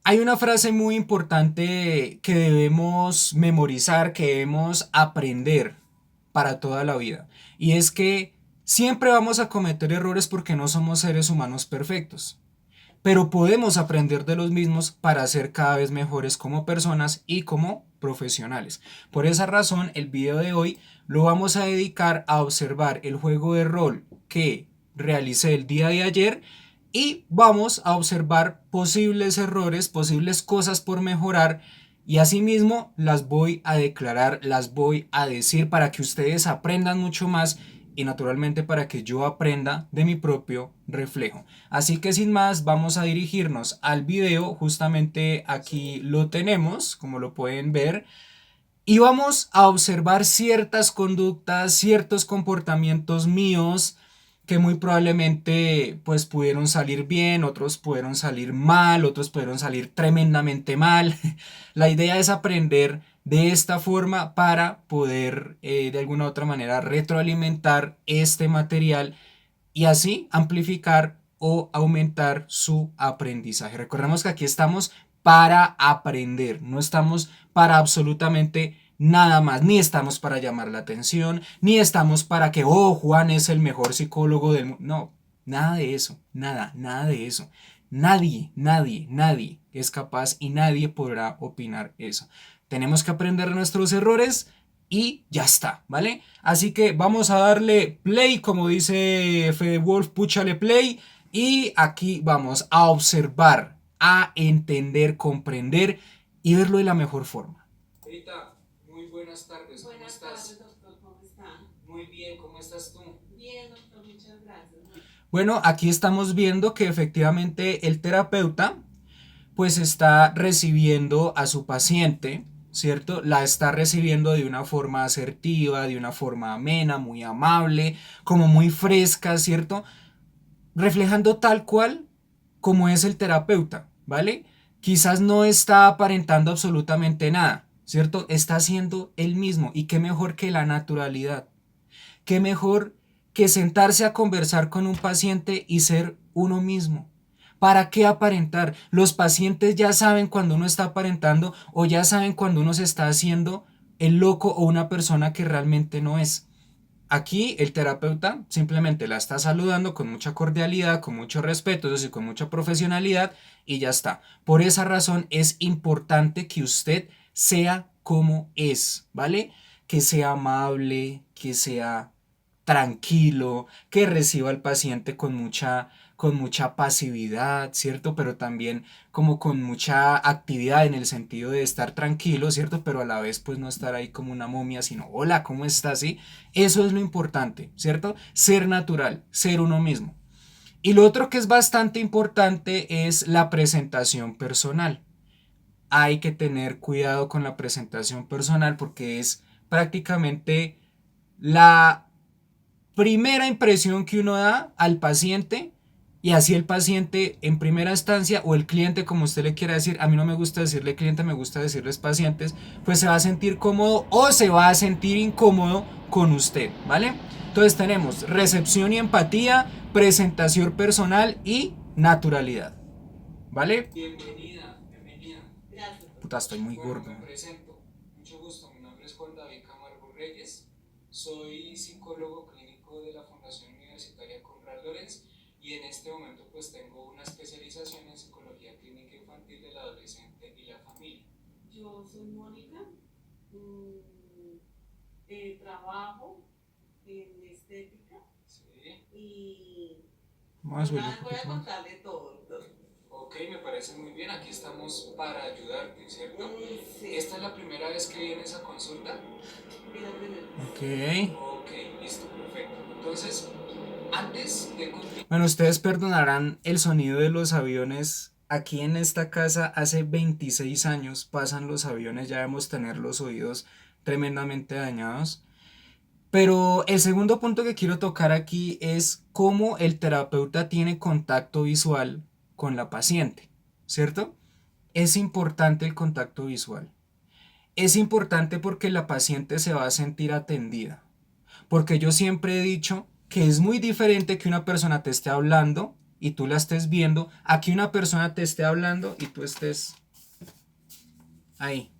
Hay una frase muy importante que debemos memorizar, que debemos aprender para toda la vida. Y es que siempre vamos a cometer errores porque no somos seres humanos perfectos. Pero podemos aprender de los mismos para ser cada vez mejores como personas y como profesionales. Por esa razón, el video de hoy lo vamos a dedicar a observar el juego de rol que realicé el día de ayer y vamos a observar posibles errores, posibles cosas por mejorar y asimismo las voy a declarar, las voy a decir para que ustedes aprendan mucho más y naturalmente para que yo aprenda de mi propio reflejo. Así que sin más vamos a dirigirnos al video, justamente aquí lo tenemos, como lo pueden ver, y vamos a observar ciertas conductas, ciertos comportamientos míos que muy probablemente pues pudieron salir bien, otros pudieron salir mal, otros pudieron salir tremendamente mal. La idea es aprender de esta forma para poder de alguna u otra manera retroalimentar este material y así amplificar o aumentar su aprendizaje. Recordemos que aquí estamos para aprender, no estamos para absolutamente nada más, ni estamos para llamar la atención, ni estamos para que, oh, Juan es el mejor psicólogo del mundo. No, nada de eso, nada de eso. Nadie es capaz y nadie podrá opinar eso. Tenemos que aprender nuestros errores y ya está, ¿vale? Así que vamos a darle play, como dice Fede Wolf, púchale play. Y aquí vamos a observar, a entender, comprender y verlo de la mejor forma. Rita, muy buenas tardes, ¿cómo Buenas estás? tardes, doctor, ¿cómo está? Muy bien, ¿cómo estás tú? Bien, doctor, muchas gracias. Bueno, aquí estamos viendo que efectivamente el terapeuta pues está recibiendo a su paciente, ¿cierto? La está recibiendo de una forma asertiva, de una forma amena, muy amable, como muy fresca, ¿cierto? Reflejando tal cual como es el terapeuta, ¿vale? Quizás no está aparentando absolutamente nada, ¿cierto? Está siendo él mismo y qué mejor que la naturalidad, qué mejor que sentarse a conversar con un paciente y ser uno mismo. ¿Para qué aparentar? Los pacientes ya saben cuando uno está aparentando o ya saben cuando uno se está haciendo el loco o una persona que realmente no es. Aquí el terapeuta simplemente la está saludando con mucha cordialidad, con mucho respeto, es decir, con mucha profesionalidad y ya está. Por esa razón es importante que usted sea como es, ¿vale? Que sea amable, que sea tranquilo, que reciba al paciente con mucha pasividad, ¿cierto? Pero también como con mucha actividad en el sentido de estar tranquilo, ¿cierto? Pero a la vez pues no estar ahí como una momia, sino, hola, ¿cómo estás? ¿Sí? Eso es lo importante, ¿cierto? Ser natural, ser uno mismo. Y lo otro que es bastante importante es la presentación personal. Hay que tener cuidado con la presentación personal porque es prácticamente la primera impresión que uno da al paciente y así el paciente en primera instancia o el cliente como usted le quiera decir, a mí no me gusta decirle cliente, me gusta decirles pacientes, pues se va a sentir cómodo o se va a sentir incómodo con usted, ¿vale? Entonces tenemos recepción y empatía, presentación personal y naturalidad, ¿vale? Bienvenida, bienvenida. Gracias, Puta, doctor. estoy muy Bueno, gordo. Me presento. Mucho gusto. Mi nombre es Juan David Camargo Reyes. Soy psicólogo clínico de la Fundación Universitaria Konrad Lorenz y en este momento pues tengo una especialización en psicología clínica infantil del adolescente y la familia. yo soy Mónica, mm, trabajo en estética Sí. y Vamos a pues subirle un nada, voy a poquito más. contarle todo, doctor. Ok, me parece muy bien. Aquí estamos para ayudarte, ¿cierto? Sí, ¿Esta es la primera vez que vienes a consulta? es la primera vez. Ok, listo, perfecto. Entonces, antes de continuar... Bueno, ustedes perdonarán el sonido de los aviones. Aquí en esta casa hace 26 años pasan los aviones, ya debemos tener los oídos tremendamente dañados. Pero el segundo punto que quiero tocar aquí es cómo el terapeuta tiene contacto visual con la paciente, ¿cierto? Es importante el contacto visual. Es importante porque la paciente se va a sentir atendida. Porque yo siempre he dicho que es muy diferente que una persona te esté hablando y tú la estés viendo, aquí una persona te esté hablando y tú estés ahí.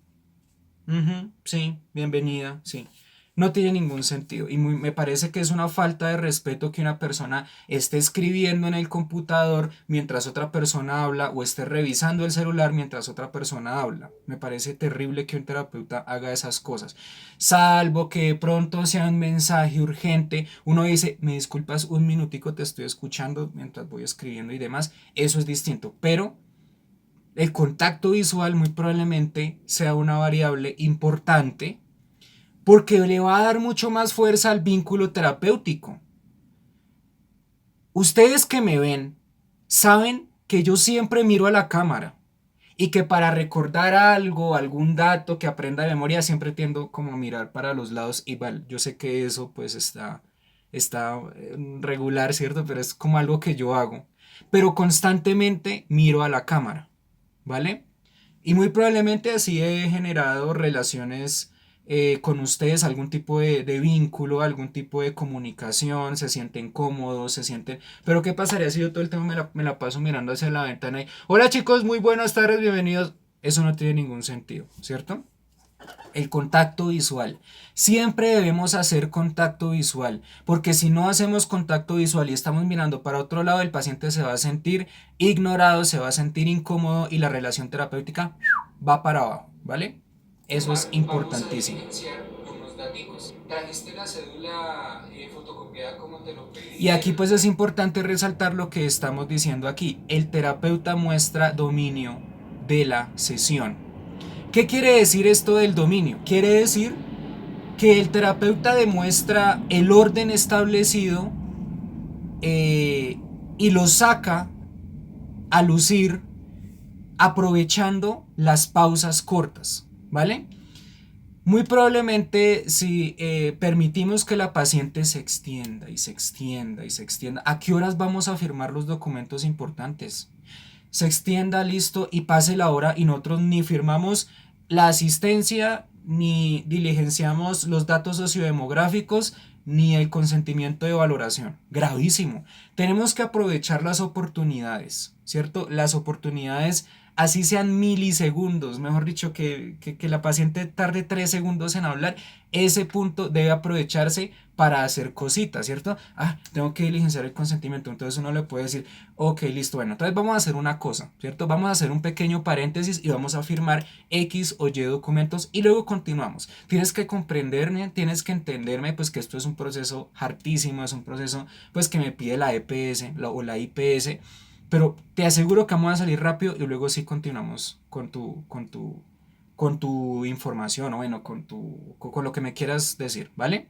Sí, bienvenida, sí. No tiene ningún sentido y me parece que es una falta de respeto que una persona esté escribiendo en el computador mientras otra persona habla o esté revisando el celular mientras otra persona habla. Me parece terrible que un terapeuta haga esas cosas. Salvo que de pronto sea un mensaje urgente, uno dice, me disculpas un minutico, te estoy escuchando mientras voy escribiendo y demás. Eso es distinto, pero el contacto visual muy probablemente sea una variable importante porque le va a dar mucho más fuerza al vínculo terapéutico. Ustedes que me ven saben que yo siempre miro a la cámara y que para recordar algo, algún dato que aprenda de memoria, siempre tiendo como a mirar para los lados y vale, yo sé que eso pues está regular, ¿cierto? Pero es como algo que yo hago. Pero constantemente miro a la cámara, ¿vale? Y muy probablemente así he generado relaciones con ustedes, algún tipo de vínculo, algún tipo de comunicación, se sienten cómodos, se sienten... Pero ¿qué pasaría si yo todo el tiempo me la paso mirando hacia la ventana y, hola chicos, muy buenas tardes, bienvenidos? Eso no tiene ningún sentido, ¿cierto? El contacto visual. Siempre debemos hacer contacto visual, porque si no hacemos contacto visual y estamos mirando para otro lado, el paciente se va a sentir ignorado, se va a sentir incómodo y la relación terapéutica va para abajo, ¿vale? Eso es importantísimo. Vamos a diligenciar unos daticos. Trajiste la cédula fotocopiada como te lo pedí. Y aquí pues es importante resaltar lo que estamos diciendo aquí. El terapeuta muestra dominio de la sesión. ¿Qué quiere decir esto del dominio? Quiere decir que el terapeuta demuestra el orden establecido y lo saca a lucir aprovechando las pausas cortas, ¿vale? Muy probablemente si permitimos que la paciente se extienda y se extienda y se extienda, ¿a qué horas vamos a firmar los documentos importantes? Se extienda, listo, y pase la hora y nosotros ni firmamos la asistencia, ni diligenciamos los datos sociodemográficos, ni el consentimiento de valoración. Gravísimo. Tenemos que aprovechar las oportunidades, ¿cierto? Las oportunidades, así sean milisegundos, mejor dicho, que la paciente tarde 3 segundos en hablar, ese punto debe aprovecharse para hacer cositas, ¿cierto? Tengo que diligenciar el consentimiento, entonces uno le puede decir, ok, listo, bueno, entonces vamos a hacer una cosa, ¿cierto? Vamos a hacer un pequeño paréntesis y vamos a firmar X o Y documentos y luego continuamos. Tienes que comprenderme, tienes que entenderme, pues que esto es un proceso hartísimo, es un proceso pues que me pide la EPS o la IPS, pero te aseguro que vamos a salir rápido y luego sí continuamos con tu información o bueno, con lo que me quieras decir, ¿vale?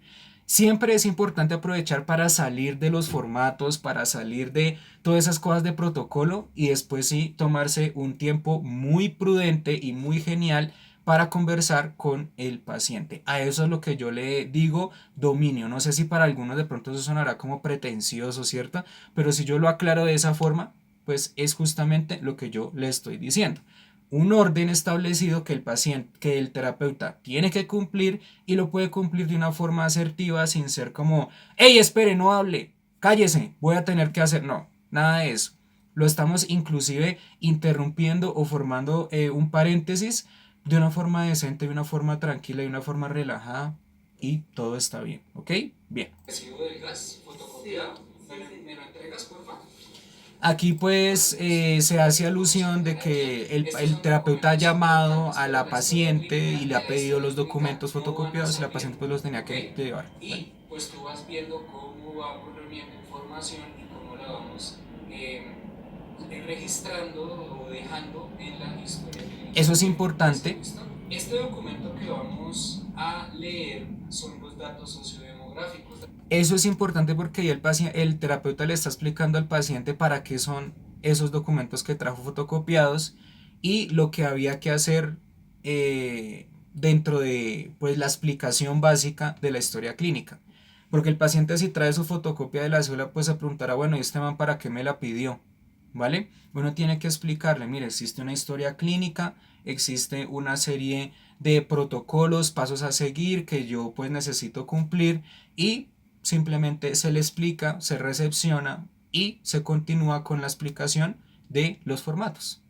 Siempre es importante aprovechar para salir de los formatos, para salir de todas esas cosas de protocolo y después sí tomarse un tiempo muy prudente y muy genial para conversar con el paciente. A eso es lo que yo le digo dominio. No sé si para algunos de pronto eso sonará como pretencioso, ¿cierto? Pero si yo lo aclaro de esa forma, pues es justamente lo que yo le estoy diciendo. Un orden establecido que el paciente, que el terapeuta tiene que cumplir y lo puede cumplir de una forma asertiva sin ser como, hey, espere, no hable, cállese, voy a tener que hacer, no, nada de eso. Lo estamos inclusive interrumpiendo o formando un paréntesis de una forma decente, de una forma tranquila, de una forma relajada y todo está bien, ¿ok? Bien. Recibo del gas fotocopiado. ¿Me lo entregas, por favor? Aquí pues se hace alusión de que el terapeuta ha llamado a la paciente y le ha pedido los documentos fotocopiados y la paciente pues los tenía que llevar. Y pues tú vas viendo cómo vamos reuniendo información y cómo la vamos registrando o dejando en la historia clínica. Eso es importante. Este documento que vamos a leer son los datos sociodemográficos. Eso es importante porque ahí el terapeuta le está explicando al paciente para qué son esos documentos que trajo fotocopiados y lo que había que hacer dentro de pues, la explicación básica de la historia clínica. Porque el paciente si trae su fotocopia de la cédula pues se preguntará, bueno, ¿y este man para qué me la pidió? ¿Vale? Uno tiene que explicarle, mire, existe una historia clínica, existe una serie de protocolos, pasos a seguir que yo pues necesito cumplir y simplemente se le explica, se recepciona y se continúa con la explicación de los formatos,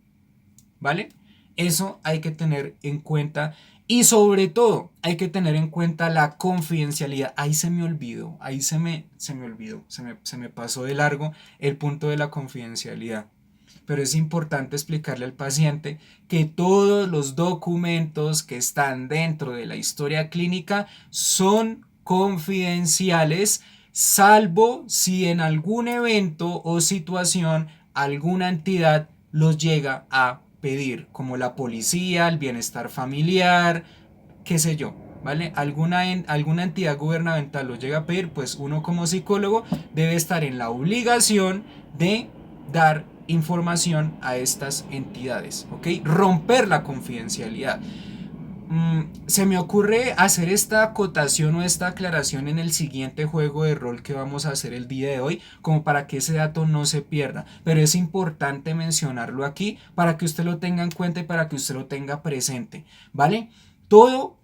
¿vale? Eso hay que tener en cuenta y sobre todo hay que tener en cuenta la confidencialidad. Ahí se me olvidó, ahí se me olvidó, se me pasó de largo el punto de la confidencialidad. Pero es importante explicarle al paciente que todos los documentos que están dentro de la historia clínica son confidenciales, salvo si en algún evento o situación alguna entidad los llega a pedir, como la policía, el bienestar familiar, qué sé yo, ¿vale? Alguna entidad gubernamental los llega a pedir, pues uno como psicólogo debe estar en la obligación de dar información a estas entidades, ¿ok? Romper la confidencialidad. Se me ocurre hacer esta acotación o esta aclaración en el siguiente juego de rol que vamos a hacer el día de hoy, como para que ese dato no se pierda. Pero es importante mencionarlo aquí para que usted lo tenga en cuenta y para que usted lo tenga presente, ¿vale? Todo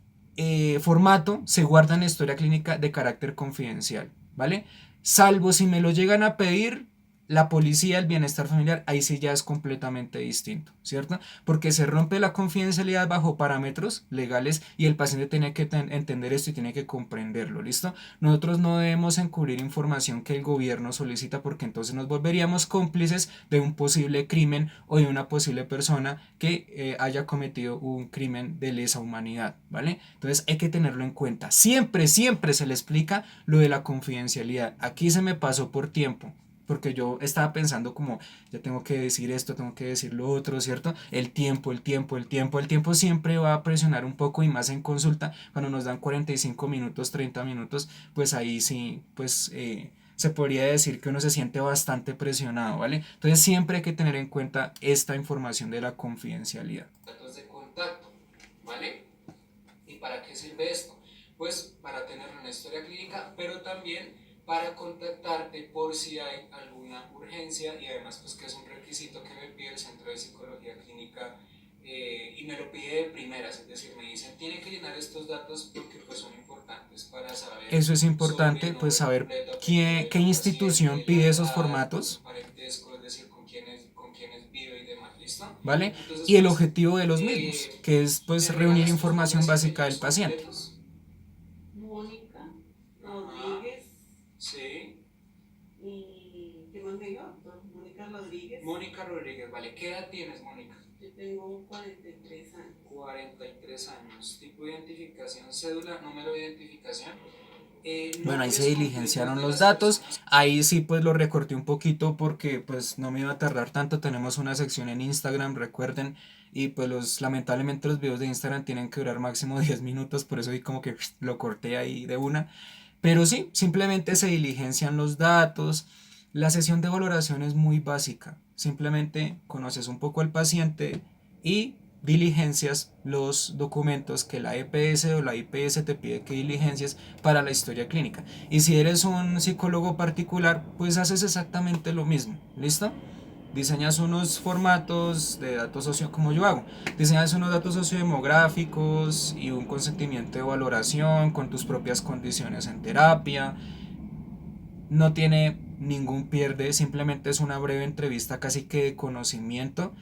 formato se guarda en la historia clínica de carácter confidencial, ¿vale? Salvo si me lo llegan a pedir la policía, el bienestar familiar, ahí sí ya es completamente distinto, ¿cierto? Porque se rompe la confidencialidad bajo parámetros legales y el paciente tiene que entender esto y tiene que comprenderlo, ¿listo? Nosotros no debemos encubrir información que el gobierno solicita porque entonces nos volveríamos cómplices de un posible crimen o de una posible persona que haya cometido un crimen de lesa humanidad, ¿vale? Entonces hay que tenerlo en cuenta. Siempre, siempre se le explica lo de la confidencialidad. Aquí se me pasó por tiempo porque yo estaba pensando como, ya tengo que decir esto, tengo que decir lo otro, ¿cierto? El tiempo siempre va a presionar un poco y más en consulta, cuando nos dan 45 minutos, 30 minutos, pues ahí sí, pues se podría decir que uno se siente bastante presionado, ¿vale? Entonces siempre hay que tener en cuenta esta información de la confidencialidad. Datos de contacto, ¿vale? ¿Y para qué sirve esto? Pues para tener una historia clínica, pero también para contactarte por si hay alguna urgencia y además pues que es un requisito que me pide el Centro de Psicología Clínica y me lo pide de primeras, es decir, me dicen tiene que llenar estos datos porque pues son importantes para saber. Eso es importante, pues saber qué institución pide esos formatos, parentesco, es decir, con quiénes vive y demás, ¿listo? ¿Vale? Entonces, y el objetivo de los mismos, que es pues reunir información básica del paciente. Mónica Rodríguez. Sí. ¿Y qué más me dijo? Mónica Rodríguez. Mónica Rodríguez, vale. ¿Qué edad tienes, Mónica? Yo tengo 43 años. 43 años. Tipo de identificación, cédula, número de identificación. Bueno, ahí Nombres se diligenciaron los datos. Ahí sí pues lo recorté un poquito porque pues no me iba a tardar tanto. Tenemos una sección en Instagram, recuerden. Y pues lamentablemente los videos de Instagram tienen que durar máximo 10 minutos. Por eso ahí como que lo corté ahí de una. Pero sí, simplemente se diligencian los datos. La sesión de valoración es muy básica. Simplemente conoces un poco al paciente y diligencias los documentos que la EPS o la IPS te pide que diligencias para la historia clínica. Y si eres un psicólogo particular, pues haces exactamente lo mismo. ¿Listo? Diseñas unos formatos de datos como yo hago. Diseñas unos datos sociodemográficos y un consentimiento de valoración con tus propias condiciones en terapia. No tiene ningún pierde, simplemente es una breve entrevista casi que de conocimiento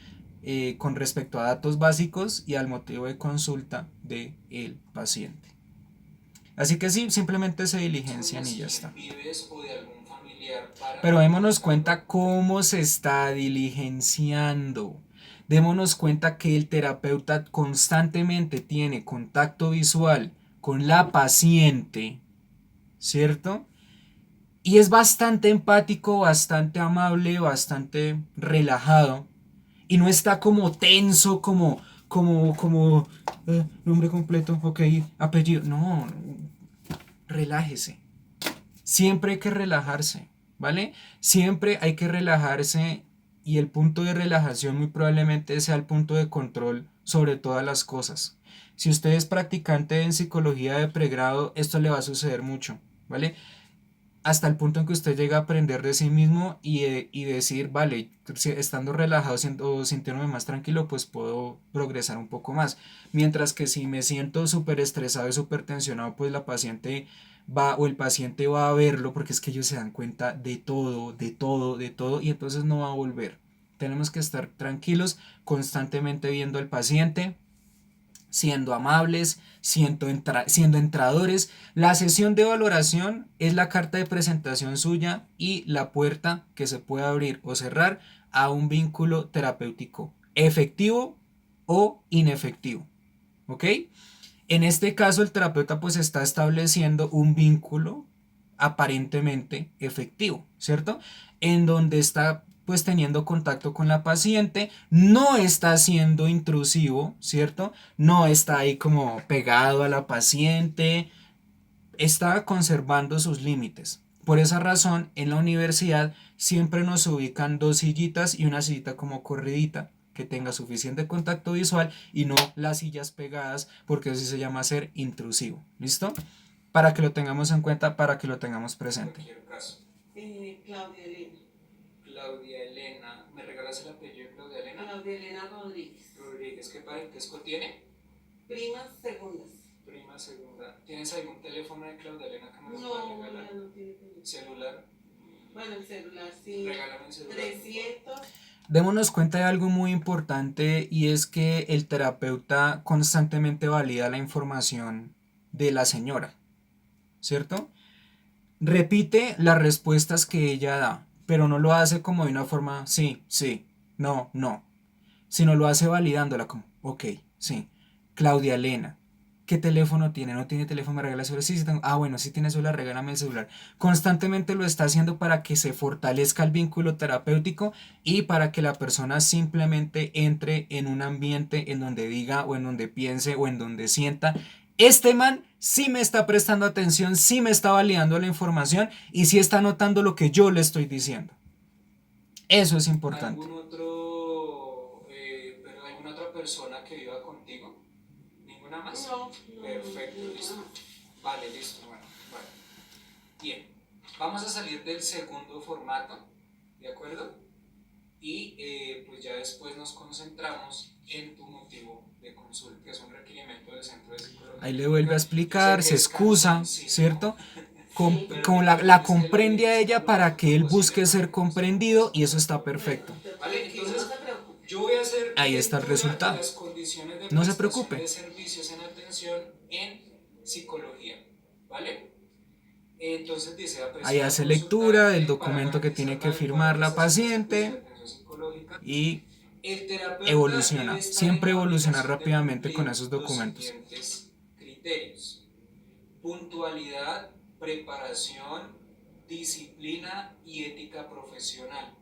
con respecto a datos básicos y al motivo de consulta del paciente. Así que sí, simplemente se diligencian y ya está. Pero démonos cuenta cómo se está diligenciando. Démonos cuenta que el terapeuta constantemente tiene contacto visual con la paciente, ¿cierto? Y es bastante empático, bastante amable, bastante relajado. Y no está como tenso, nombre completo, ok, apellido. No, relájese. Siempre hay que relajarse, ¿vale? Siempre hay que relajarse y el punto de relajación muy probablemente sea el punto de control sobre todas las cosas. Si usted es practicante en psicología de pregrado, esto le va a suceder mucho, ¿vale? Hasta el punto en que usted llega a aprender de sí mismo y decir, vale, estando relajado o sintiéndome más tranquilo, pues puedo progresar un poco más. Mientras que si me siento súper estresado y súper tensionado, pues la paciente va o el paciente va a verlo, porque es que ellos se dan cuenta de todo, de todo, de todo, y entonces no va a volver. Tenemos que estar tranquilos, constantemente viendo al paciente, siendo amables, siendo entradores. La sesión de valoración es la carta de presentación suya y la puerta que se puede abrir o cerrar a un vínculo terapéutico efectivo o inefectivo. ¿Ok? En este caso el terapeuta pues está estableciendo un vínculo aparentemente efectivo, ¿cierto? En donde está pues teniendo contacto con la paciente, no está siendo intrusivo, ¿cierto? No está ahí como pegado a la paciente, está conservando sus límites. Por esa razón, en la universidad siempre nos ubican dos sillitas y una sillita como corridita que tenga suficiente contacto visual y no las sillas pegadas, porque eso sí se llama ser intrusivo. ¿Listo? Para que lo tengamos en cuenta, para que lo tengamos presente. Cualquier caso. Claudia Elena. Claudia Elena. ¿Me regalas el apellido de Claudia Elena? Claudia Elena Rodríguez. Rodríguez, ¿qué parentesco tiene? Primas segundas. Prima segunda. ¿Tienes algún teléfono de Claudia Elena que me lo pueda No, regalar? ya no tiene teléfono. ¿Celular? Bueno, el celular sí. Regálame el celular. 300. Démonos cuenta de algo muy importante y es que el terapeuta constantemente valida la información de la señora, ¿cierto? Repite las respuestas que ella da, pero no lo hace como de una forma sí, sí, no, no, sino lo hace validándola como, ok, sí, Claudia Elena, ¿qué teléfono tiene? ¿No tiene teléfono? ¿Me regala el celular? Sí, sí tengo. Ah, bueno, sí tiene celular, regálame el celular. Constantemente lo está haciendo para que se fortalezca el vínculo terapéutico y para que la persona simplemente entre en un ambiente en donde diga o en donde piense o en donde sienta. Este man sí me está prestando atención, sí me está validando la información y sí está notando lo que yo le estoy diciendo. Eso es importante. Pero alguna otra persona que viva contigo? ¿Ninguna más? No. Perfecto, no, listo. no. Vale, listo. Bueno, vale. Bien. Vamos a salir del segundo formato, ¿de acuerdo? Y pues ya después nos concentramos en tu motivo de consulta, que es un requerimiento del Centro de Psicología. Ahí le vuelve a explicar, se es excusa, cansoncísimo, ¿cierto? Sí. Como la comprende a ella para que él busque ser comprendido y eso está perfecto. Vale, entonces no se preocupe. yo voy a hacer Ahí está el lectura resultado. de las condiciones de No se prestación preocupe. de servicios en atención en psicología, ¿vale? Entonces dice, Ahí hace lectura del documento que tiene que firmar la paciente y evoluciona. Siempre evoluciona rápidamente con esos documentos. Los siguientes criterios: puntualidad, preparación, disciplina y ética profesional.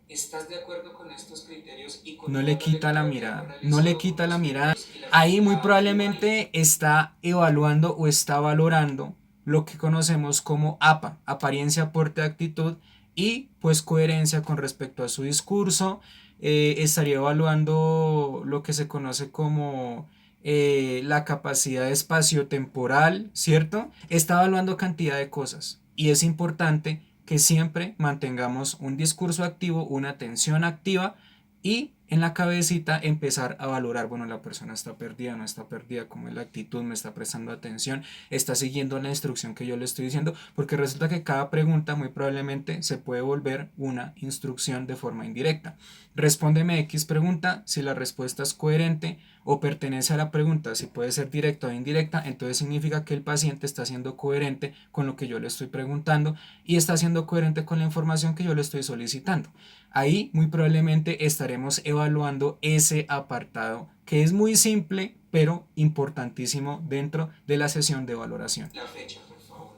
¿Estás de acuerdo con estos criterios? Y con No le toda quita la lectura que mirada, hemos no realizado le con quita la los mirada. criterios y la Ahí muy crítica probablemente está evaluando o está valorando lo que conocemos como APA, apariencia, porte, actitud y pues coherencia con respecto a su discurso. Estaría evaluando lo que se conoce como la capacidad espaciotemporal, ¿cierto? Está evaluando cantidad de cosas y es importante que siempre mantengamos un discurso activo, una atención activa y en la cabecita empezar a valorar, bueno, la persona está perdida, no está perdida, cómo es la actitud, me está prestando atención, está siguiendo la instrucción que yo le estoy diciendo, porque resulta que cada pregunta muy probablemente se puede volver una instrucción de forma indirecta. Respóndeme X pregunta, si la respuesta es coherente o pertenece a la pregunta, si puede ser directa o indirecta, entonces significa que el paciente está siendo coherente con lo que yo le estoy preguntando y está siendo coherente con la información que yo le estoy solicitando. Ahí muy probablemente estaremos evaluando ese apartado que es muy simple pero importantísimo dentro de la sesión de valoración. La fecha, por favor.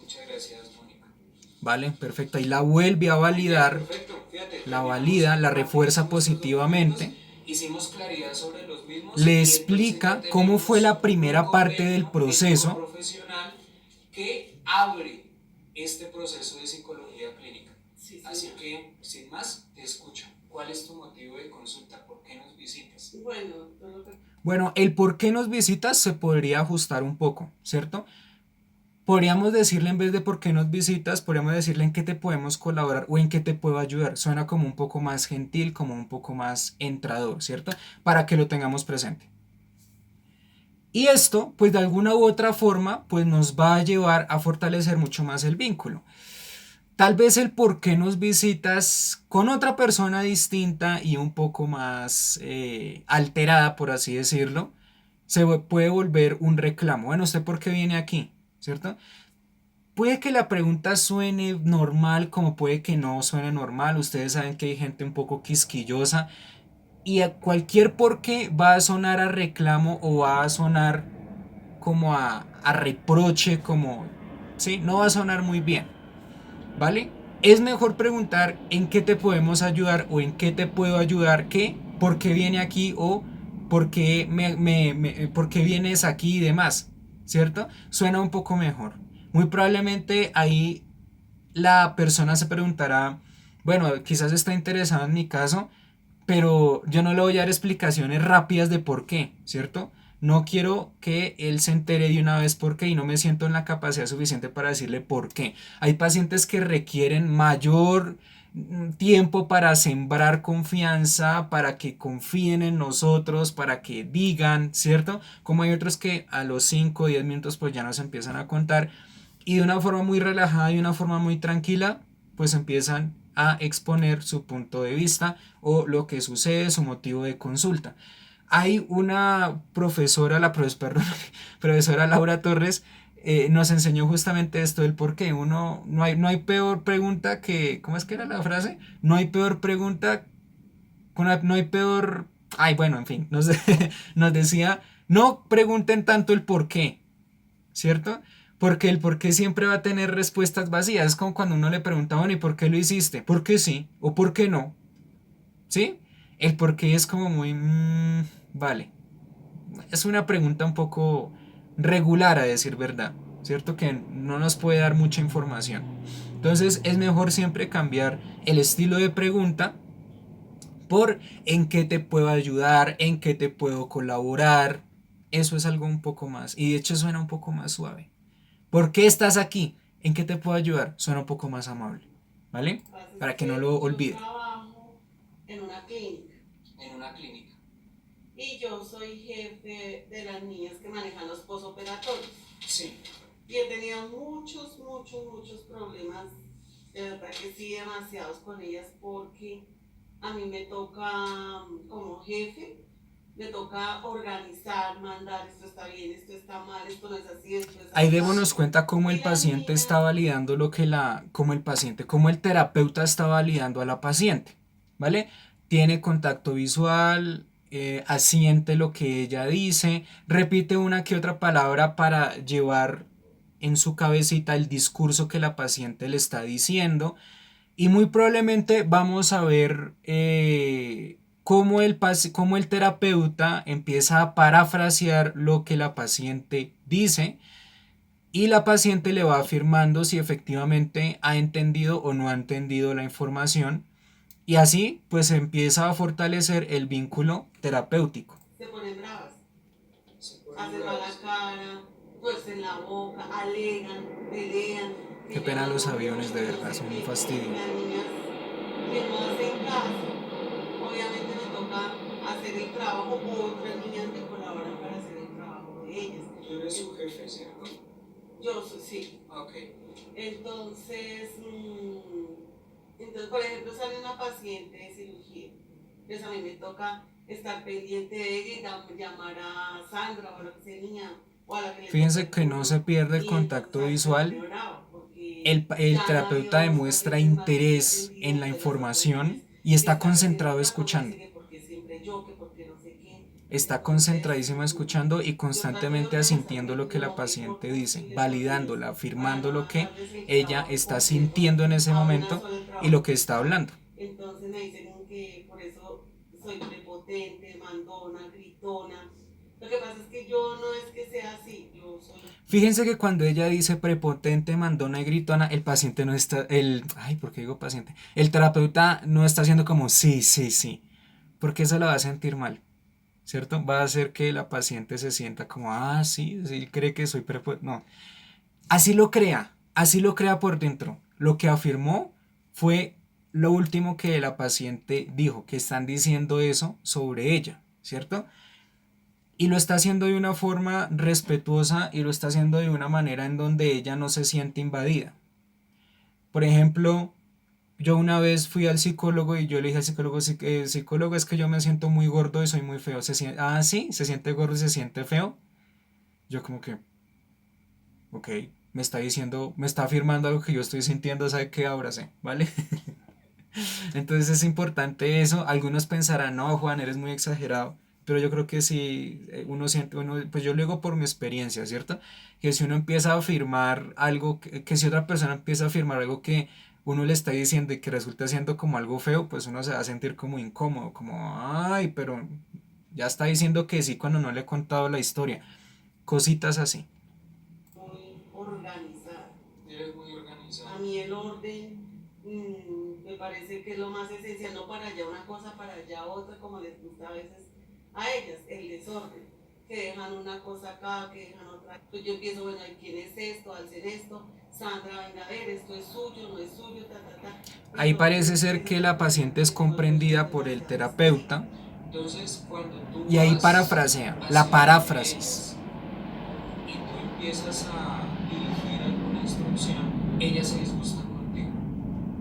Muchas gracias, Mónica. Vale, perfecto. Ahí la vuelve a validar, Perfecto. Fíjate, la valida, la refuerza positivamente. Hicimos claridad sobre los mismos. Le explica cómo fue la primera parte del proceso profesional que abre este proceso de psicología clínica. Sí, Así que, sin más, te escucho. ¿Cuál es tu motivo de consulta? ¿Por qué nos visitas? Bueno, el por qué nos visitas se podría ajustar un poco, ¿cierto? Podríamos decirle en vez de por qué nos visitas, podríamos decirle en qué te podemos colaborar o en qué te puedo ayudar. Suena como un poco más gentil, como un poco más entrador, ¿cierto? Para que lo tengamos presente. Y esto, pues de alguna u otra forma, pues nos va a llevar a fortalecer mucho más el vínculo. Tal vez el por qué nos visitas con otra persona distinta y un poco más alterada, por así decirlo, puede volver un reclamo. Bueno, ¿usted por qué viene aquí? ¿Cierto? Puede que la pregunta suene normal, como puede que no suene normal. Ustedes saben que hay gente un poco quisquillosa y a cualquier por qué va a sonar a reclamo o va a sonar como a reproche, como, sí, no va a sonar muy bien. ¿Vale? Es mejor preguntar en qué te podemos ayudar o en qué te puedo ayudar que por qué viene aquí o por qué vienes aquí y demás, ¿cierto? Suena un poco mejor. Muy probablemente ahí la persona se preguntará, bueno, quizás está interesado en mi caso, pero yo no le voy a dar explicaciones rápidas de por qué, ¿cierto? No quiero que él se entere de una vez por qué y no me siento en la capacidad suficiente para decirle por qué. Hay pacientes que requieren mayor tiempo para sembrar confianza, para que confíen en nosotros, para que digan, ¿cierto? Como hay otros que a los 5 o 10 minutos pues ya nos empiezan a contar y de una forma muy relajada y una forma muy tranquila pues empiezan a exponer su punto de vista o lo que sucede, su motivo de consulta. Hay una profesora, perdón, profesora Laura Torres, nos enseñó justamente esto del por qué. Uno, no hay peor pregunta que, ¿cómo es que era la frase? No hay peor pregunta, no hay peor, ay, bueno, en fin, nos decía, no pregunten tanto el por qué, ¿cierto? Porque el por qué siempre va a tener respuestas vacías. Es como cuando uno le pregunta, bueno, ¿y por qué lo hiciste? ¿Por qué sí? ¿O por qué no? ¿Sí? El por qué es como muy... vale. Es una pregunta un poco regular a decir verdad. ¿Cierto? Que no nos puede dar mucha información. Entonces es mejor siempre cambiar el estilo de pregunta por en qué te puedo ayudar, en qué te puedo colaborar. Eso es algo un poco más. Y de hecho suena un poco más suave. ¿Por qué estás aquí? ¿En qué te puedo ayudar? Suena un poco más amable. ¿Vale? Pasa es Para que no que lo yo olvide. trabajo en una clínica En una clínica. y yo soy jefe de las niñas que manejan los posoperatorios. Sí. Y he tenido muchos problemas, de verdad que sí, demasiados con ellas, porque a mí me toca, como jefe, me toca organizar, mandar, esto está bien, esto está mal, esto no es así, esto es Ahí así. démonos cuenta cómo Y el las paciente está niñas, validando cómo el terapeuta está validando a la paciente, ¿vale? Tiene contacto visual, asiente lo que ella dice, repite una que otra palabra para llevar en su cabecita el discurso que la paciente le está diciendo. Y muy probablemente vamos a ver cómo el terapeuta empieza a parafrasear lo que la paciente dice y la paciente le va afirmando si efectivamente ha entendido o no ha entendido la información y así pues empieza a fortalecer el vínculo terapéutico. se ponen bravas, Se ponen hacen mala bravos. cara, tuercen la boca, alegan, pelean, Qué que pena ya los no aviones, ducho, de que no verdad, sé son un qué. fastidio. Las niñas que no hacen caso, obviamente me toca hacer el trabajo, otras niñas me colaboran para hacer el trabajo de ellas. Tú eres su jefe, ¿cierto? Yo sí. Ok. Entonces, entonces, por ejemplo, sale una paciente de cirugía. Entonces a mí me toca estar pendiente de ella y llamar a Sandra o a la que sea niña o a la que le toque Fíjense el que no se turno. pierde el Y entonces contacto a veces se pone visual. brava porque El ya han terapeuta habido dos demuestra pacientes más que he interés atendido, en la entonces las otras niñas información y está están recién concentrado entrando, me escuchando. dicen que porque siempre yo, que porque no sé qué. Está Entonces, concentradísimo escuchando y yo trato de constantemente asintiendo organizarme lo que la lo mejor paciente dice, posible con ellas validándola, para afirmando no lo que dejarles el ella trabajo está completo sintiendo en ese a una momento sola el y lo trabajo que está pesado. hablando. Entonces me dicen que por eso soy prepotente, mandona, gritona. Lo que pasa es que yo no es que sea así, yo soy... Fíjense que cuando ella dice prepotente, mandona y gritona, el paciente no está, ay, ¿por qué digo paciente? El terapeuta no está haciendo como sí, sí, sí, porque eso la va a sentir mal, ¿cierto? Va a hacer que la paciente se sienta como, ah, sí, sí, cree que soy prepotente, no. Así lo crea por dentro. Lo que afirmó fue lo último que la paciente dijo, que están diciendo eso sobre ella, ¿cierto? y lo está haciendo de una forma respetuosa y lo está haciendo de una manera en donde ella no se siente invadida. Por ejemplo, yo una vez fui al psicólogo y yo le dije al psicólogo, psicólogo, es que yo me siento muy gordo y soy muy feo. Sí, se siente gordo y se siente feo. Yo como que, ok, me está diciendo, me está afirmando algo que yo estoy sintiendo, ¿sabe qué? Ahora sé, ¿vale? Entonces es importante eso. Algunos pensarán, no, Juan, eres muy exagerado. Pero yo creo que si uno siente, pues yo lo digo por mi experiencia, ¿cierto? Que si uno empieza a afirmar algo, que si otra persona empieza a afirmar algo que uno le está diciendo y que resulta siendo como algo feo, pues uno se va a sentir como incómodo, como, ay, pero ya está diciendo que sí cuando no le he contado la historia. Cositas así. muy organizada. Eres muy A organizado. mí el orden me parece que es lo más esencial, no para allá una cosa, para allá otra, como les gusta a veces a ellas, el desorden, que dejan una cosa acá, que dejan otra. Pues yo empiezo, bueno, ¿quién es esto? Hacen esto, Sandra, venga a ver, esto es suyo, no es suyo, ta, ta, ta. Ahí Pero parece ser ese que la paciente es desorden se vuelve comprendida por el demasiado terapeuta estricto. Entonces, cuando tú y ahí vas parafrasea, la hacia donde paráfrasis. ellas y tú empiezas a dirigir alguna instrucción, ellas se disgustan contigo.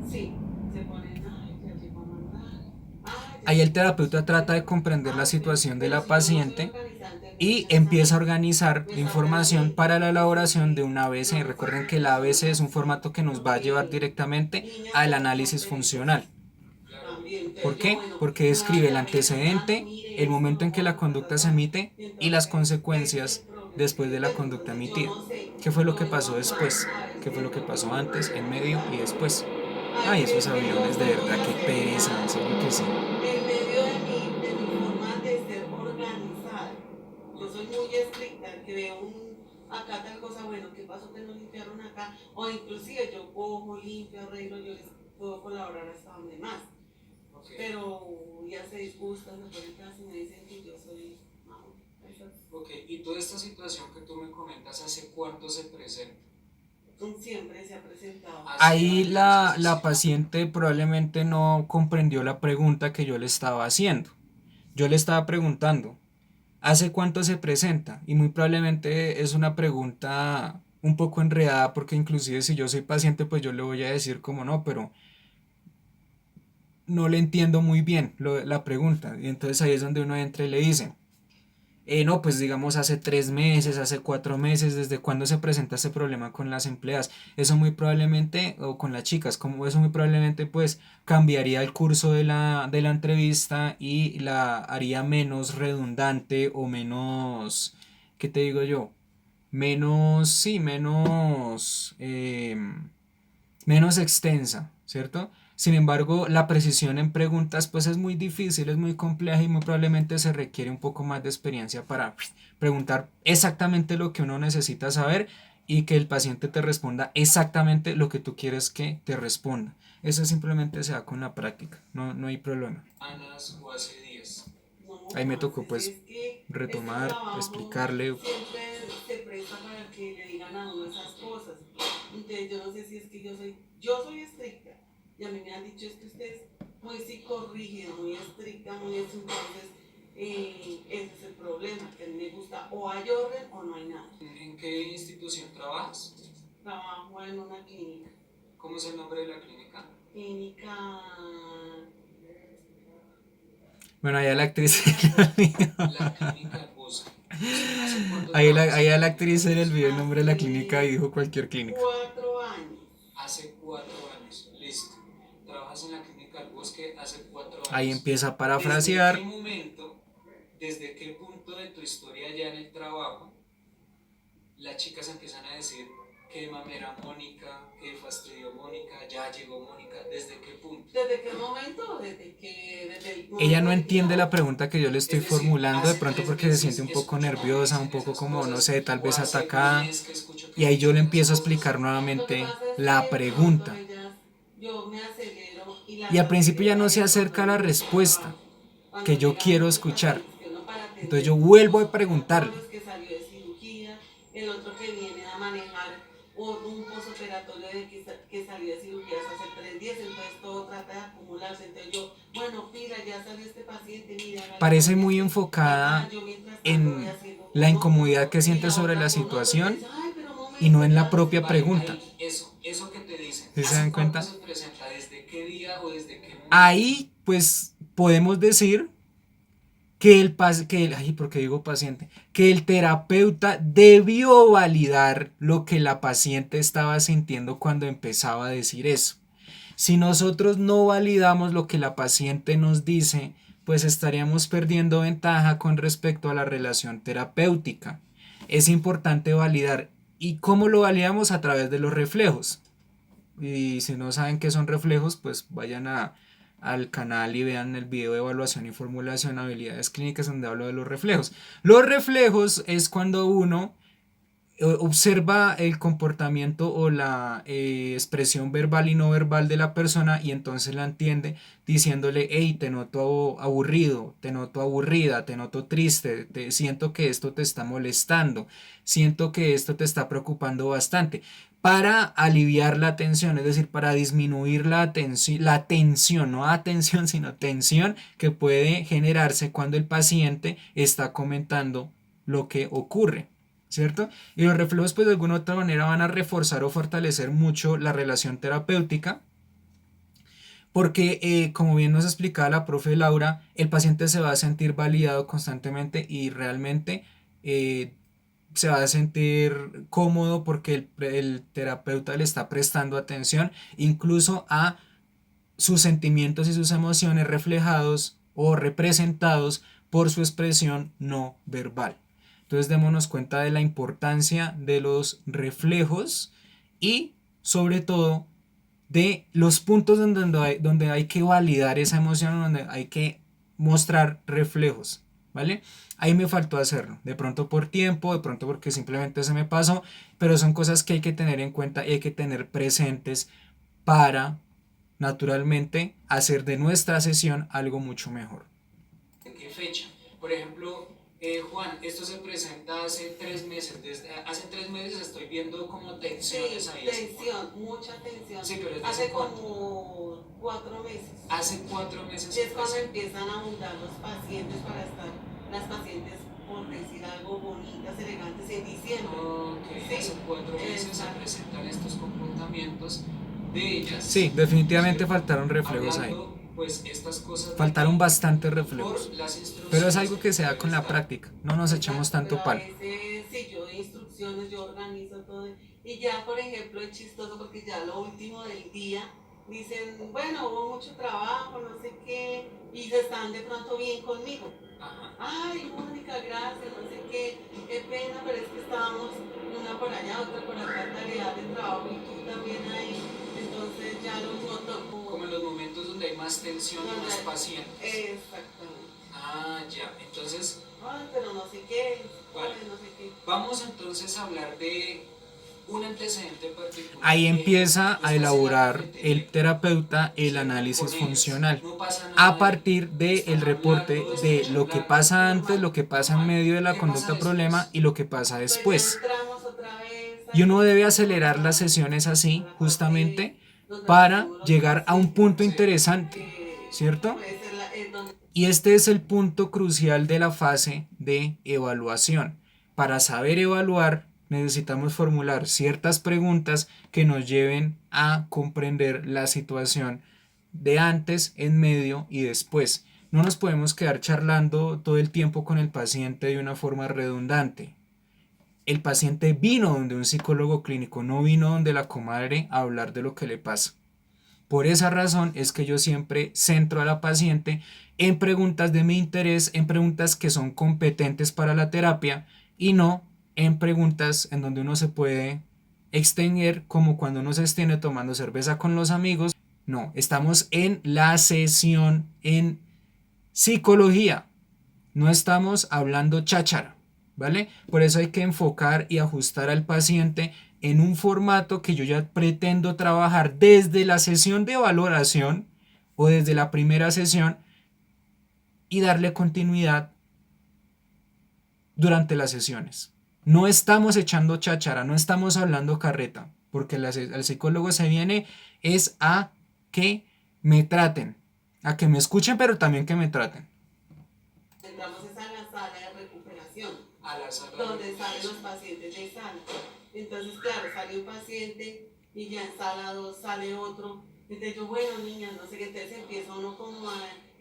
Sí, se ponen, ay, ya llegó a mandar, ay, ya Ahí el llegó a terapeuta trata de resolver, comprender la ay, situación de pero la si yo no soy paciente organizante, entonces y ella empieza a también organizar me la sabrá información bien para la elaboración de decirme, un no ABC. Recuerden que el necesitas ABC es un organización, formato que nos va a llevar porque directamente niñas al son análisis funcional. perezosas Claro, también. ¿Por Entonces yo, qué? bueno, Porque me describe el vaya relatando, antecedente, el mire esto, momento lo en que la otro, ta, ta, conducta se ta. emite y las Entonces, ese es el consecuencias problema después que de la tengo. conducta Entonces yo emitida. no sé, ¿Qué fue lo yo que vengo pasó acá después? a ¿Qué fue lo que decirle que pasó yo antes, en medio y después? ay, Ay, esos que yo aviones, de soy muy verdad, qué pereza, en acelerada serio que sí. en medio de mi forma de ser organizada. Yo soy muy estricta, que veo acá tal cosa, bueno, ¿qué pasó que no limpiaron acá? O inclusive yo cojo, limpio, arreglo, yo les puedo colaborar hasta donde más. ok, Pero ya se disgustan, se ponen atrás y me dicen que yo soy, no, eso ok. Y toda esta situación que tú me comentas, ¿hace cuánto se presenta? siempre se ha presentado. Hace Ahí años que se la siente. paciente probablemente no comprendió la pregunta que yo le estaba haciendo. Yo le estaba preguntando, ¿hace cuánto se presenta? Y muy probablemente es una pregunta un poco enredada porque inclusive si yo soy paciente pues yo le voy a decir como no, pero no le entiendo muy bien la pregunta. Y entonces ahí es donde uno entra y le dice, no, pues digamos hace 3 meses, hace 4 meses, desde cuándo se presenta este problema con las empleadas. Eso muy probablemente, o con las chicas, como eso muy probablemente pues cambiaría el curso de la entrevista y la haría menos redundante o menos, ¿qué te digo yo? Menos, sí, menos extensa, ¿cierto? Sin embargo, la precisión en preguntas pues es muy difícil, es muy compleja y muy probablemente se requiere un poco más de experiencia para preguntar exactamente lo que uno necesita saber y que el paciente te responda exactamente lo que tú quieres que te responda. Eso simplemente se da con la práctica, no, no hay problema. Semanas o hace días. No, Ahí me Juan, tocó es pues que este retomar, trabajo explicarle. siempre se presta para que le digan a uno esas cosas. Entonces yo no sé si es que yo soy estricta y a mí me han dicho es que usted es muy psicorrígida, muy estricta, muy eso, entonces ese es el problema, que a mí me gusta o hay orden o no hay nada. ¿En qué institución trabajas? Trabajo en una clínica, ¿Cómo es el nombre de la clínica? clínica, Bueno, allá la actriz clínica Bosque. La clínica El Bosque. Listo. ¿Hace cuánto trabajas ahí en a la la clínica actriz El se le Bosque? olvidó el nombre de la clínica y Hace dijo cualquier clínica. 4 años. Hace 4 años. Listo. Trabajas en la clínica El Bosque hace cuatro Ahí años. empieza a ¿Desde qué parafrasear. momento, desde qué punto de tu historia ya en el trabajo, las chicas empiezan a decir qué mamera Mónica, qué fastidio Mónica, ya llegó Mónica? ¿Desde qué punto? ¿Desde qué momento? Desde el Ella momento no de que entiende la yo, pregunta que yo le estoy Es decir, formulando, de hace pronto tres porque se siente meses un poco escucho que te nerviosa, un dicen poco esas como, no cosas, sé, tal o vez hace un atacada. mes que escucho que Y te ahí yo dicen le esas empiezo a cosas. explicar lo que nuevamente pasa es que la de pronto pregunta. ellas, yo me acelero y Y las al principio ya acelero no a se ellas cuando acerca a la llegan muy respuesta trabajo, que cuando yo llegan quiero muchos escuchar. pacientes, que uno para Entonces yo atender vuelvo los a preguntarle. operatorios que salió de cirugía, el otro que viene a manejar un posoperatorio que salió de cirugías hace 3 días, entonces todo trata de acumularse. Entonces yo, bueno, pila, ya salió este paciente, mira, hágale Parece con muy este, acá, enfocada yo mientras tanto voy en la uno, incomodidad que y siente la sobre otra, la uno otro te situación dice, ay, pero un y no momento, en la claro, propia sí. Vale, pregunta. ahí, eso que te dicen, ¿Sí se ¿hace dan cuánto cuenta? se presenta? ¿Desde qué día o desde qué momento? Ahí pues podemos decir que ay, ¿por qué digo paciente? Que el terapeuta debió validar lo que la paciente estaba sintiendo cuando empezaba a decir eso. Si nosotros no validamos lo que la paciente nos dice, pues estaríamos perdiendo ventaja con respecto a la relación terapéutica. Es importante validar. ¿Y cómo lo validamos? A través de los reflejos. Y si no saben qué son reflejos, pues vayan al canal y vean el video de evaluación y formulación habilidades clínicas donde hablo de los reflejos. Los reflejos es cuando uno observa el comportamiento o la expresión verbal y no verbal de la persona y entonces la entiende diciéndole, hey, te noto aburrido, te noto aburrida, te noto triste, siento que esto te está molestando, siento que esto te está preocupando bastante. Para aliviar la tensión, es decir, para disminuir la tensión, no atención, sino tensión que puede generarse cuando el paciente está comentando lo que ocurre. ¿Cierto? Y los reflejos pues de alguna u otra manera van a reforzar o fortalecer mucho la relación terapéutica porque como bien nos explicaba la profe Laura, el paciente se va a sentir validado constantemente y realmente eh, se va a sentir cómodo porque el terapeuta le está prestando atención incluso a sus sentimientos y sus emociones reflejados o representados por su expresión no verbal. Entonces démonos cuenta de la importancia de los reflejos y sobre todo de los puntos donde hay que validar esa emoción, donde hay que mostrar reflejos, ¿vale? Ahí me faltó hacerlo, de pronto por tiempo, de pronto porque simplemente se me pasó, pero son cosas que hay que tener en cuenta y hay que tener presentes para naturalmente hacer de nuestra sesión algo mucho mejor. ¿En qué fecha? Por ejemplo, Juan, esto se presenta hace 3 meses. Desde hace 3 meses estoy viendo como tensiones Sí, ahí. tensión, mucha tensión. Sí, pero ¿desde hace Hace cuánto? como 4 meses. Hace 4 meses Y se es cuando presenta. empiezan a abundar los pacientes para estar, las pacientes, por decir algo, bonitas, elegantes en diciembre. Ok, ¿Sí? hace 4 meses se presentan estos comportamientos de ellas. Sí, definitivamente ¿Cierto? faltaron reflejos ahí. Hablando, pues, estas cosas de Faltaron ti bastantes por reflejos. las Pero es instrucciones algo que que tú se da con debes la dar. práctica. No nos echemos Exacto, pero tanto a palo. veces sí, yo doy instrucciones, yo organizo todo. Y ya, por ejemplo, es chistoso porque ya lo último del día dicen, bueno, hubo mucho trabajo, no sé qué, y se están de pronto bien conmigo. Ajá. Ay, Mónica, gracias, no sé qué pena, pero es que estábamos una por allá, otra por acá, tarea de trabajo y tú también ahí. Entonces ya los noto Como en los momentos donde hay más tensión y más pacientes. Exactamente. Ah, ya. Entonces, Ay, pero no sé qué, vale. ay, no sé qué. Vamos entonces a hablar de un antecedente particular. Ahí empieza Tú a estás en la elaborar el cafetería, terapeuta el ¿cierto? Con análisis ellas. funcional No pasa a nada ahí. partir del Están reporte hablando, de escuchan lo que hablar, pasa antes, normal, lo que pasa en normal. medio de la ¿Qué pasa conducta problema después? y lo que pasa Pues ya después. entramos otra vez Y al uno debe discurso, acelerar las sesiones a así la parte justamente donde para atendemos los llegar a un pacientes, punto Sí. interesante, que ¿cierto? puede ser donde Y este es el punto crucial de la fase de evaluación. Para saber evaluar necesitamos formular ciertas preguntas que nos lleven a comprender la situación de antes, en medio y después. No nos podemos quedar charlando todo el tiempo con el paciente de una forma redundante. El paciente vino donde un psicólogo clínico, no vino donde la comadre a hablar de lo que le pasa. Por esa razón es que yo siempre centro a la paciente en preguntas de mi interés, en preguntas que son competentes para la terapia y no en preguntas en donde uno se puede extender como cuando uno se extiende tomando cerveza con los amigos. No, estamos en la sesión en psicología, no estamos hablando cháchara, ¿vale? Por eso hay que enfocar y ajustar al paciente en un formato que yo ya pretendo trabajar desde la sesión de valoración o desde la primera sesión y darle continuidad durante las sesiones. No estamos echando cháchara, no estamos hablando carreta, porque el psicólogo se viene es a que me traten, a que me escuchen, pero también que me traten. entramos es a la sala de recuperación. habitación A la sala donde de salen los operación. pacientes de sala. Entonces, claro, sale un paciente y ya en sala 2 sale otro. Entonces yo, bueno, niñas, no sé qué, entonces empieza uno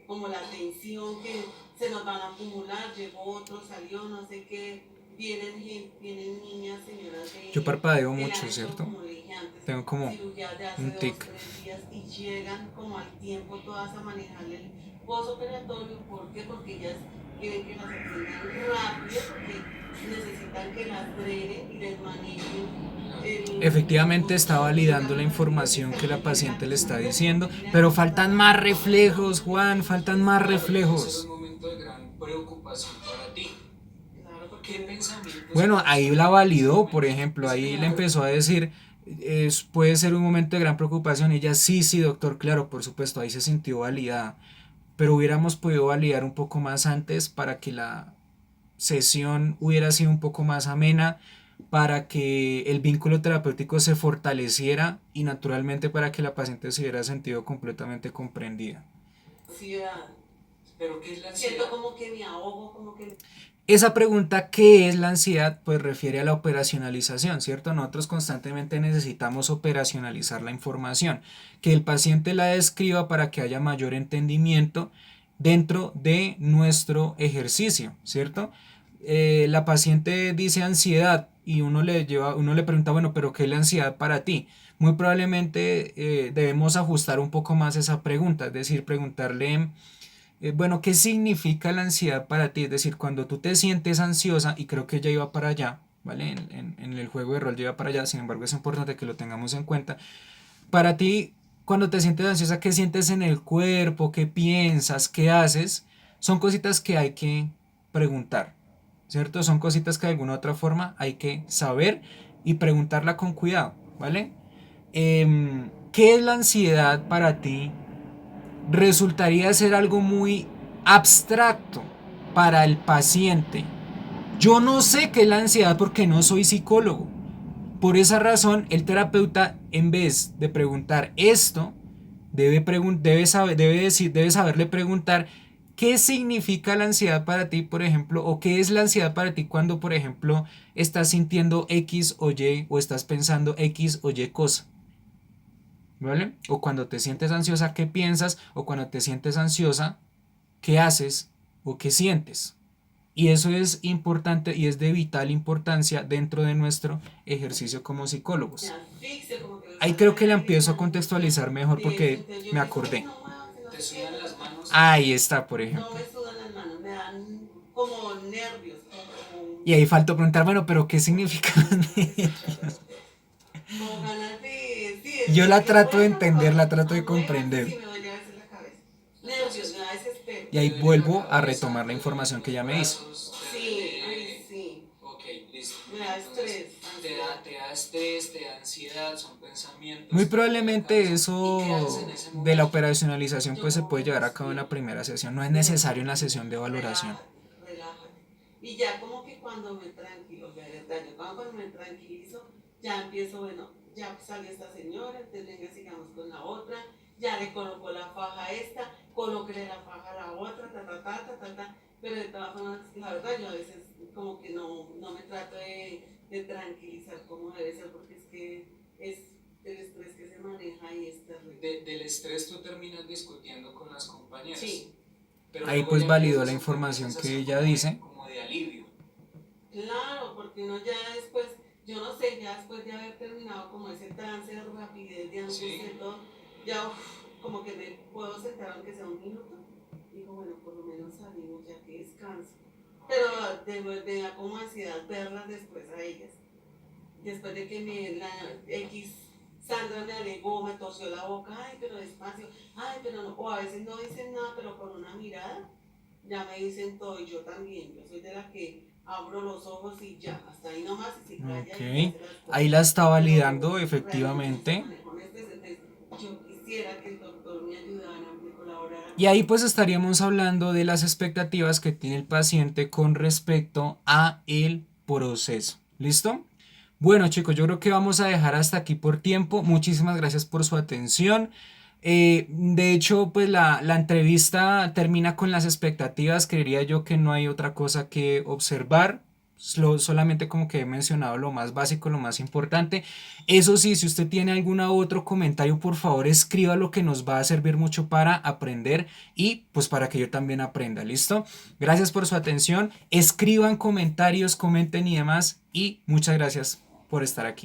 como la tensión que se nos van a acumular, llegó otro, salió, no sé qué, vienen niñas, señoras Yo parpadeo que le mucho, han hecho, ¿cierto? como le dije antes, Tengo como cirugía de hace un dos, tic. 3 días y llegan como al tiempo todas a manejarle el posoperatorio. ¿Por qué? Porque ellas quieren que las atiendan rápido, porque necesitan que las drenen y les manejen el Efectivamente está posoperatorio. validando Digamos, la la paciente información está que la bien, llega paciente la le está quirúrgica, diciendo, mira pero que faltan más reflejos, Juan, faltan más Claro, y debe ser un reflejos. momento de gran preocupación para ti. claro, ¿Qué pensamientos Bueno, puedes ahí la tener en ese validó, por momento? ejemplo, ahí le claro. empezó a decir, puede ser un momento de gran preocupación. Y ella, sí, sí, doctor, claro, por supuesto, ahí se sintió validada. Pero hubiéramos podido validar un poco más antes para que la sesión hubiera sido un poco más amena, para que el vínculo terapéutico se fortaleciera y naturalmente para que la paciente se hubiera sentido completamente comprendida. Ansiedad. ¿Pero qué es la Siento ansiedad? como que me ahogo, como que... Esa pregunta, ¿qué es la ansiedad? Pues refiere a la operacionalización, ¿cierto? Nosotros constantemente necesitamos operacionalizar la información, que el paciente la describa para que haya mayor entendimiento dentro de nuestro ejercicio, ¿cierto? La paciente dice ansiedad y uno le pregunta, bueno, pero ¿qué es la ansiedad para ti? Muy probablemente debemos ajustar un poco más esa pregunta, es decir, preguntarle, bueno, ¿qué significa la ansiedad para ti? Es decir, cuando tú te sientes ansiosa, y creo que ella iba para allá, ¿vale? En el juego de rol ya iba para allá, sin embargo es importante que lo tengamos en cuenta. Para ti, cuando te sientes ansiosa, ¿qué sientes en el cuerpo? ¿Qué piensas? ¿Qué haces? Son cositas que hay que preguntar, ¿cierto? Son cositas que de alguna u otra forma hay que saber y preguntarla con cuidado, ¿vale? ¿Qué es la ansiedad para ti? Resultaría ser algo muy abstracto para el paciente. Yo no sé qué es la ansiedad porque no soy psicólogo. Por esa razón, el terapeuta, en vez de preguntar esto, debe saberle preguntar qué significa la ansiedad para ti, por ejemplo, o qué es la ansiedad para ti cuando, por ejemplo, estás sintiendo X o Y o estás pensando X o Y cosa. ¿Vale? O cuando te sientes ansiosa, ¿qué piensas? O cuando te sientes ansiosa, ¿qué haces o qué sientes? Y eso es importante y es de vital importancia dentro de nuestro ejercicio como Me psicólogos. asfixio, como que me Ahí falta creo el que la aire, empiezo a están muchas contextualizar mejor de eso. porque Entonces yo me empiezo, ay, acordé. no muevas, no ¿Te sé qué, sudan ta, las ta, ta. manos? Ahí está, por No ejemplo. me sudan las manos, me dan como nervios, Y ahí faltó preguntar, bueno, pero ¿qué significa? como ganas de, sí, Yo de la que trato de muévase, entender, la trato de muévase, comprender. sí, me duele a veces la cabeza. Nervios, Entonces, me da desespero. Y te ahí duele la vuelvo a cabeza, retomar la te duelen información que los ya me hizo. brazos, te Sí, ay, duele... sí. Ok, listo. Me da Entonces, estrés, ansiedad. te da estrés, te da ansiedad, son Muy pensamientos, te duele la probablemente cabeza. ¿Y qué haces en eso ese de la momento? operacionalización pues se Yo puede llevar a cabo en la respiro, primera sesión, no es digo necesario en la tranquila, sesión de valoración. relájate, relájate. Y ya como que cuando me tranquilo, de verdad, yo cuando me tranquilizo, ya empiezo, bueno, ya salió esta señora, entonces venga, sigamos con la otra, ya le colocó la faja a esta, colóquele la faja a la otra, ta, ta, ta, ta, ta, ta. Pero de todas formas, la verdad, yo a veces como que no me trato de tranquilizar como debe ser, porque es que es el estrés que se maneja y es terrible. Del estrés tú terminas discutiendo con las compañeras. Sí, Pero Ahí luego pues ya validó empieza a la sentir una información que sensación ella dice. como de alivio. claro, porque uno ya después, yo no sé, ya después de haber terminado como ese trance de rapidez, de angustia Sí. y todo, ya como que me puedo sentar aunque sea un minuto. Digo, bueno, por lo menos salimos ya que descanso. Pero me da como ansiedad verlas después a ellas. Después de que la X Sandra me alegó, me torció la boca, ay, pero despacio, ay, pero no, o a veces no dicen nada, pero con una mirada ya me dicen todo y yo también. Yo soy de la que abro los ojos y ya, hasta ahí nomás y se calla y Ok, hace las ahí cosas. la está validando Pero realmente sí se efectivamente. maneja un estrés, entonces yo quisiera que el doctor me ayudara, me colaborara Y con ahí eso. pues estaríamos hablando de las expectativas que tiene el paciente con respecto a el proceso. ¿Listo? Bueno chicos, yo creo que vamos a dejar hasta aquí por tiempo. Muchísimas gracias por su atención. De hecho, pues la entrevista termina con las expectativas. Creería yo que no hay otra cosa que observar. Solamente como que he mencionado lo más básico, lo más importante. Eso sí, si usted tiene algún otro comentario, por favor escriba lo que nos va a servir mucho para aprender y pues para que yo también aprenda. ¿Listo? Gracias por su atención. Escriban comentarios, comenten y demás. Y muchas gracias por estar aquí.